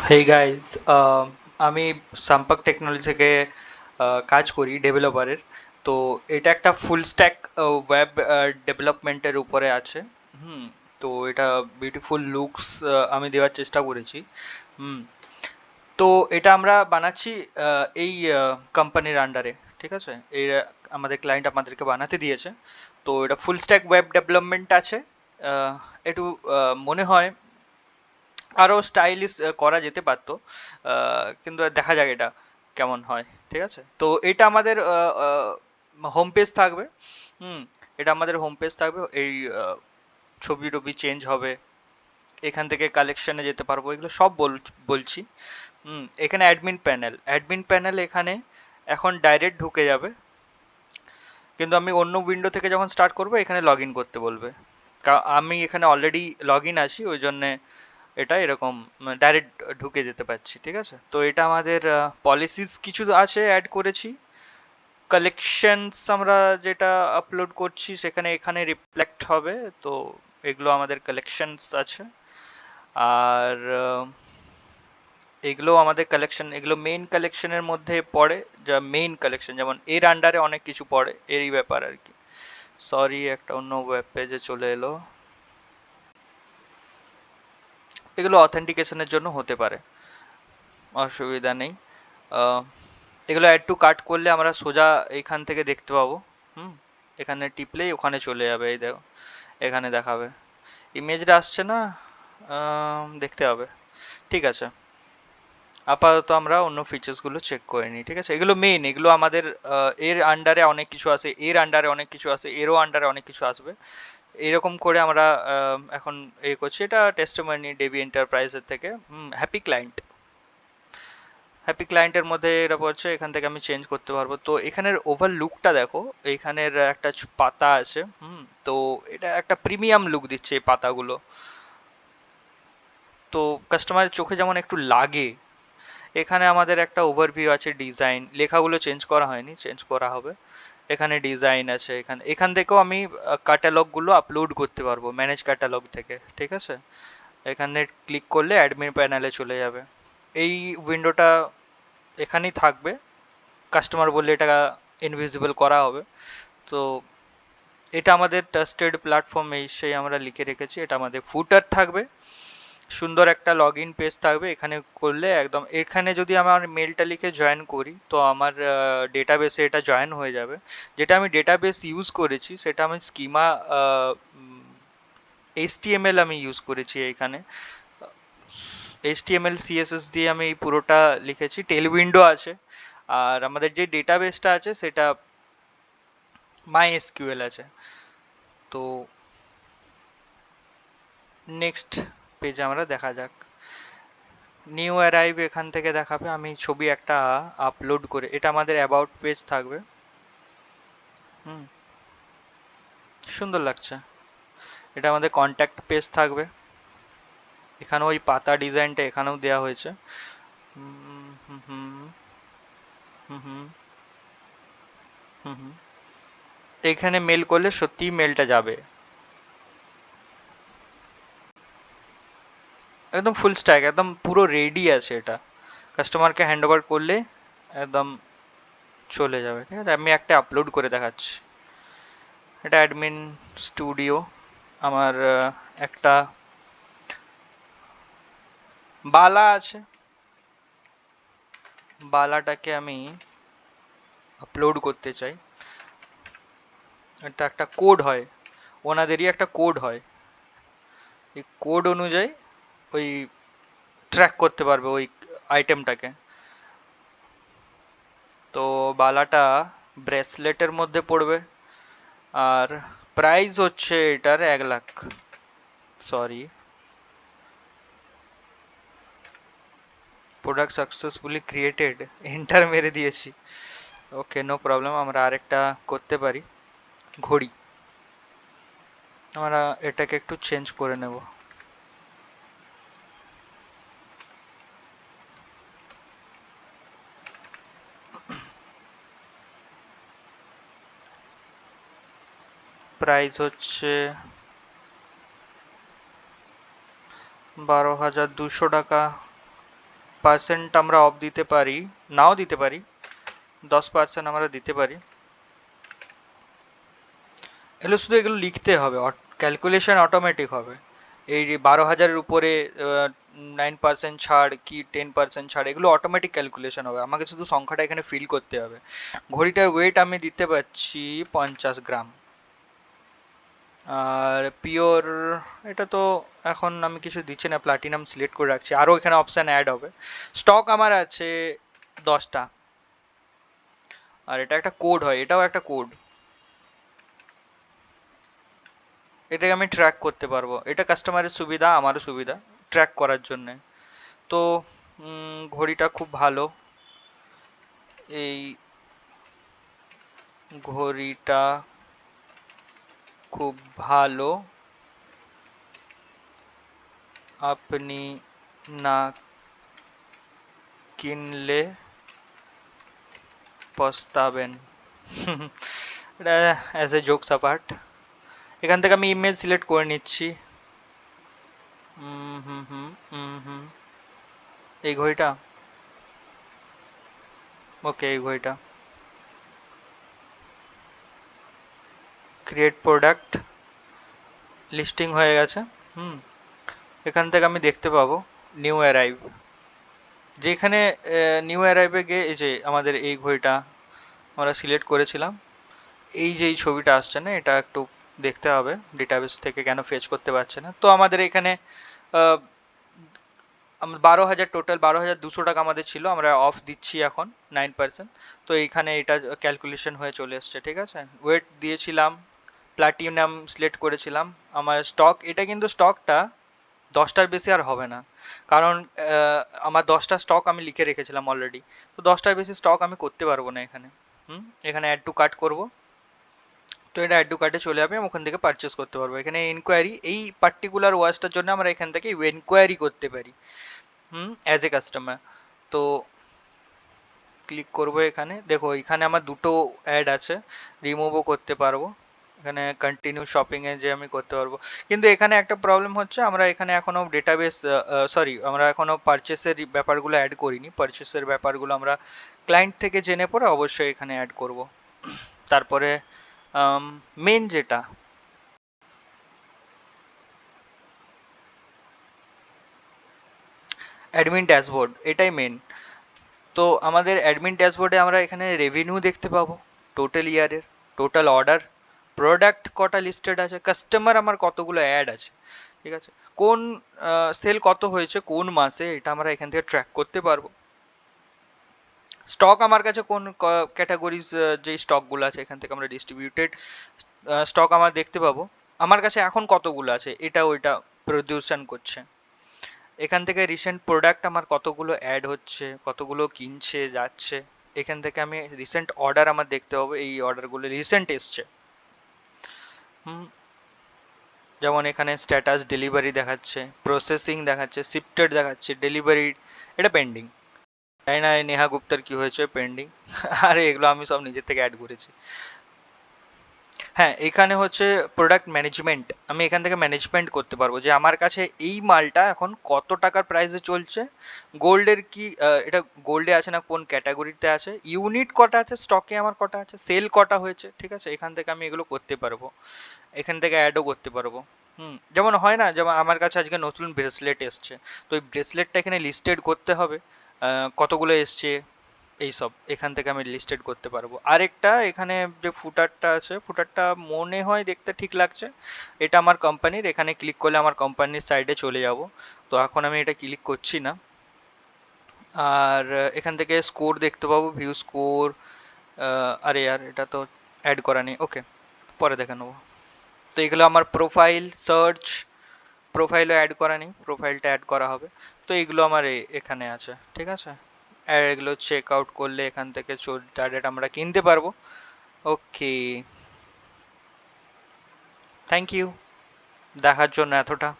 Hey guys, আমি সাম্পাক technology থেকে কাজ করি ডেভেলপারের। তো এটা একটা ফুল স্ট্যাক ওয়েব ডেভেলপমেন্টের উপরে আছে। হুম। তো এটা বিউটিফুল লুকস আমি দেওয়ার চেষ্টা করেছি। হুম। তো এটা আমরা বানাচ্ছি এই কোম্পানির আন্ডারে। ঠিক আছে, এই আমাদের ক্লায়েন্ট আমাদেরকে বানাতে দিয়েছে। তো এটা ফুল স্ট্যাক ওয়েব ডেভেলপমেন্ট আছে। আহ, একটু মনে হয় আরো স্টাইলিশ করা যেতে পারতো, কিন্তু দেখা যাক এটা কেমন হয়। ঠিক আছে, তো এটা আমাদের হোম পেজ থাকবে। হুম। এটা আমাদের হোম পেজ থাকবে। এই ছবি টবি চেঞ্জ হবে, এখান থেকে কালেকশনে যেতে পারবো, এগুলো সব বলছি। হুম। এখানে অ্যাডমিন প্যানেল এখানে এখন ডাইরেক্ট ঢুকে যাবে, কিন্তু আমি অন্য উইন্ডো থেকে যখন স্টার্ট করবো এখানে লগ ইন করতে বলবে। আমি এখানে অলরেডি লগ ইন আছি, ওই জন্যে এটা এরকম ডাইরেক্ট ঢুকে যেতে পারছি। ঠিক আছে, তো এটা আমাদের পলিসিস কিছু আছে অ্যাড করেছি। কালেকশনস আমরা যেটা আপলোড করছি সেখানে এখানে রিফ্লেক্ট হবে। তো এগুলো আমাদের কালেকশনস আছে। আর এগুলো আমাদের কালেকশন, এগুলো মেইন কালেকশনের মধ্যে পড়ে। যা মেইন কালেকশন, যেমন এর আন্ডারে অনেক কিছু পড়ে, এরই ব্যাপার আর কি। সরি, একটা অন্য ওয়েব পেজে চলে এলো। এগুলো অথেন্টিকেশনের জন্য হতে পারে, অসুবিধা নেই। আহ, এগুলো অ্যাড টু কার্ট করলে আমরা সোজা এইখান থেকে দেখতে পাবো। হুম। এখানে টিপলেই ওখানে চলে যাবে, এই দেখো এখানে দেখাবে। ইমেজটা আসছে না, দেখতে হবে। ঠিক আছে, আপাতত আমরা অন্য ফিচার্সগুলো চেক করে নিই। ঠিক আছে, এগুলো মেইন, এগুলো আমাদের এর আন্ডারে অনেক কিছু আছে, এর আন্ডারে অনেক কিছু আছে, এরও আন্ডারে অনেক কিছু আসবে। এরকম করে আমরা এখন করছি। এটা টেস্টিমনি ডেভি এন্টারপ্রাইজের থেকে। হ্যাপি ক্লায়েন্ট, হ্যাপি ক্লায়েন্টের মধ্যে এটা পড়ছে, এখান থেকে আমি চেঞ্জ করতে পারবো। তো এখানের ওভার লুকটা দেখো, এইখানের একটা পাতা আছে। তো এটা একটা প্রিমিয়াম লুক দিচ্ছে এই পাতাগুলো। তো কাস্টমারের চোখে যেমন একটু লাগে। এখানে আমাদের একটা ওভারভিউ আছে, ডিজাইন, লেখাগুলো চেঞ্জ করা হয়নি, চেঞ্জ করা হবে। এখানে ডিজাইন আছে, এখানে এখান থেকেও আমি ক্যাটালগুলো আপলোড করতে পারবো ম্যানেজ ক্যাটালগ থেকে। ঠিক আছে, এখানে ক্লিক করলে অ্যাডমিন প্যানেলে চলে যাবে। এই উইন্ডোটা এখানেই থাকবে, কাস্টমার বললে এটা ইনভিজিবল করা হবে। তো এটা আমাদের ট্রাস্টেড প্ল্যাটফর্ম, এই সেই আমরা লিখে রেখেছি। এটা আমাদের ফুটার থাকবে, সুন্দর একটা লগ ইন পেজ থাকবে। এখানে করলে একদম, এখানে যদি আমার মেলটা লিখে জয়েন করি তো আমার ডেটাবেসে এটা জয়েন হয়ে যাবে। যেটা আমি ডেটাবেস ইউজ করেছি সেটা আমি স্কিমা এইচটিএমএল আমি ইউজ করেছি এখানে। এইচটিএমএল সিএসএস দিয়ে আমি এই পুরোটা লিখেছি, টেল উইন্ডো আছে। আর আমাদের যে ডেটাবেসটা আছে সেটা মাই এসকিউএল আছে। তো নেক্সট পেজে আমরা দেখা যাক। নিউ অ্যারাইভ এখান থেকে দেখাবে, আমি ছবি একটা আপলোড করে, এটা আমাদের অ্যাবাউট পেজ থাকবে। হুম। সুন্দর লাগছে। এটা আমাদের কন্ট্যাক্ট পেজ থাকবে, এখানে ওই পাতা ডিজাইনটা এখানেও দেওয়া হয়েছে। হুম হুম হুম হুম হুম হুম হুম। এখানে মেল করলে সত্যিই মেলটা যাবে। একদম ফুল স্ট্যাক, একদম পুরো রেডি আছে এটা। কাস্টমারকে হ্যান্ড ওভার করলে একদম চলে যাবে। ঠিক আছে, আমি একটা আপলোড করে দেখাচ্ছি। এটা অ্যাডমিন স্টুডিও, আমার একটা বালা আছে, বালাটাকে আমি আপলোড করতে চাই। এটা একটা কোড হয়, ওনাদেরই একটা কোড হয়। এই কোড অনুযায়ী ওই ট্র্যাক করতে পারবে ওই আইটেমটাকে। তো বালাটা ব্রেসলেটের মধ্যে পড়বে। আর প্রাইস হচ্ছে এটার 1 lakh. Sorry, product successfully created, enter মেরে দিয়েছি। ওকে, নো প্রবলেম, আমরা আরেকটা করতে পারি। ঘড়ি, আমরা এটাকে একটু চেঞ্জ করে নেব। প্রাইস হচ্ছে 12,200 টাকা। পার্সেন্ট আমরা অফ দিতে পারি, নাও দিতে পারি, 10% আমরা দিতে পারি। এগুলো শুধু এগুলো লিখতে হবে, ক্যালকুলেশন অটোমেটিক হবে। এই 12,000-এর উপরে 9% ছাড় কি 10% ছাড়, এগুলো অটোমেটিক ক্যালকুলেশন হবে, আমাকে শুধু সংখ্যাটা এখানে ফিল করতে হবে। ঘড়িটার ওয়েট আমি দিতে পারছি 50 গ্রাম। আর পিওর, এটা তো এখন আমি কিছু দিচ্ছি না, প্লাটিনাম সিলেক্ট করে রাখছি, আরও এখানে অপশান অ্যাড হবে। স্টক আমার আছে 10টা। আর এটা একটা কোড হয়, এটাও একটা কোড, এটাকে আমি ট্র্যাক করতে পারবো। এটা কাস্টমারের সুবিধা, আমারও সুবিধা ট্র্যাক করার জন্যে। তো ঘড়িটা খুব ভালো, এই ঘড়িটা খুব ভালো, আপনি না কিনলে পস্তাবেন। এটা অ্যাজ এ জোকস অ্যাপার্ট, এখান থেকে আমি ইমেল সিলেক্ট করে নিচ্ছি। হুম হুম হুম হুম হুম, এই ঘড়িটা, ওকে এই ঘড়িটা। ক্রিয়েট প্রোডাক্ট, লিস্টিং হয়ে গেছে। হুম, এখান থেকে আমি দেখতে পাবো নিউ অ্যারাইভ, যেখানে নিউ অ্যারাইভে গিয়ে এই যে আমাদের এই ঘড়িটা আমরা সিলেক্ট করেছিলাম, এই যে এই ছবিটা আসছে না, এটা একটু দেখতে হবে ডেটাবেস থেকে কেন ফেচ করতে পারছে না। তো আমাদের এখানে 12,000, টোটাল 12,200 টাকা আমাদের ছিল, আমরা অফ দিচ্ছি এখন 9%। তো এইখানে এটা ক্যালকুলেশন হয়ে চলে এসছে, ঠিক আছে। ওয়েট দিয়েছিলাম, প্লাটিনাম সিলেক্ট করেছিলাম। আমার স্টক, এটা কিন্তু স্টকটা 10টার বেশি আর হবে না, কারণ আমার 10টা স্টক আমি লিখে রেখেছিলাম অলরেডি। তো 10টার বেশি স্টক আমি করতে পারবো না এখানে। এখানে অ্যাড টু কার্ট করবো, তো এটা অ্যাড টু কার্টে চলে যাবে, আমি ওখান থেকে পারচেস করতে পারবো। এখানে এনকোয়ারি, এই পার্টিকুলার ওয়াচটার জন্য আমরা এখান থেকে এনকোয়ারি করতে পারি অ্যাজ এ কাস্টমার। তো ক্লিক করবো এখানে, দেখো এখানে আমার দুটো অ্যাড আছে, রিমুভও করতে পারবো। এখানে কন্টিনিউ শপিং এ যে আমি করতে পারবো, কিন্তু এখানে একটা প্রবলেম হচ্ছে, আমরা এখানে এখনো ডেটাবেস, সরি, আমরা এখনো পারচেসের ব্যাপারগুলো অ্যাড করিনি। পারচেসের ব্যাপারগুলো আমরা ক্লায়েন্ট থেকে জেনে পরে অবশ্যই এখানে অ্যাড করব। তারপরে মেন যেটা অ্যাডমিন ড্যাশবোর্ড, এটাই মেন। তো আমাদের অ্যাডমিন ড্যাশবোর্ডে আমরা এখানে রেভিনিউ দেখতে পাবো, টোটাল ইয়ারের, টোটাল অর্ডার, প্রোডাক্ট কটা লিস্টেড আছে, কাস্টমার আমার কতগুলো অ্যাড আছে, ঠিক আছে, কোন সেল কত হয়েছে কোন মাসে, এটা আমরা এখান থেকে ট্র্যাক করতে পারবো। স্টক আমার কাছে কোন ক্যাটাগরিজ, যে স্টকগুলো আছে এখান থেকে আমরা ডিস্ট্রিবিউটেড স্টক আমার দেখতে পাবো, আমার কাছে এখন কতগুলো আছে, এটা ওইটা প্রডিউশন করছে। এখান থেকে রিসেন্ট প্রোডাক্ট আমার কতগুলো অ্যাড হচ্ছে, কতগুলো কিনছে যাচ্ছে, এখান থেকে আমি রিসেন্ট অর্ডার আমার দেখতে পাবো, এই অর্ডারগুলো রিসেন্ট এসছে। হুম, যেমন এখানে স্ট্যাটাস ডেলিভারি দেখাচ্ছে, প্রসেসিং দেখাচ্ছে, শিফটেড দেখাচ্ছে, ডেলিভারি এটা পেন্ডিং। জানি না এই নেহা গুপ্তার কি হয়েছে পেন্ডিং। আরে এগুলো আমি সব নিজের থেকে অ্যাড করেছি। হ্যাঁ, এখানে হচ্ছে প্রোডাক্ট ম্যানেজমেন্ট, আমি এখান থেকে ম্যানেজমেন্ট করতে পারবো যে আমার কাছে এই মালটা এখন কত টাকার প্রাইসে চলছে, গোল্ডের কি এটা গোল্ডে আছে না কোন ক্যাটাগরিতে আছে, ইউনিট কটা আছে স্টকে, আমার কটা আছে, সেল কটা হয়েছে, ঠিক আছে, এখান থেকে আমি এগুলো করতে পারবো। এখান থেকে অ্যাডও করতে পারবো। যেমন হয় না, যেমন আমার কাছে আজকে নতুন ব্রেসলেট এসছে, তো ওই ব্রেসলেটটা এখানে লিস্টেড করতে হবে, কতগুলো এসছে এইসব এখান থেকে আমি লিস্টেড করতে পারবো। আরেকটা এখানে যে ফুটারটা আছে, ফুটারটা মনে হয় দেখতে ঠিক লাগছে, এটা আমার কোম্পানির, এখানে ক্লিক করলে আমার কোম্পানির সাইডে চলে যাব। তো এখন আমি এটা ক্লিক করছি না। আর এখান থেকে স্কোর দেখতে পাবো, ভিউ স্কোর, আরে यार এটা তো অ্যাড করা নেই, ওকে পরে দেখে নেবো। তো এগুলো আমার প্রোফাইল, সার্চ, প্রোফাইলও অ্যাড করা নেই, প্রোফাইলটা অ্যাড করা হবে। তো এগুলো আমার এখানে আছে, ঠিক আছে। আর এগুলো চেক আউট করলে এখান থেকে ডাইরেক্ট আমরা কিনতে পারবো। ওকে, থ্যাংক ইউ দেখার জন্য এতটা।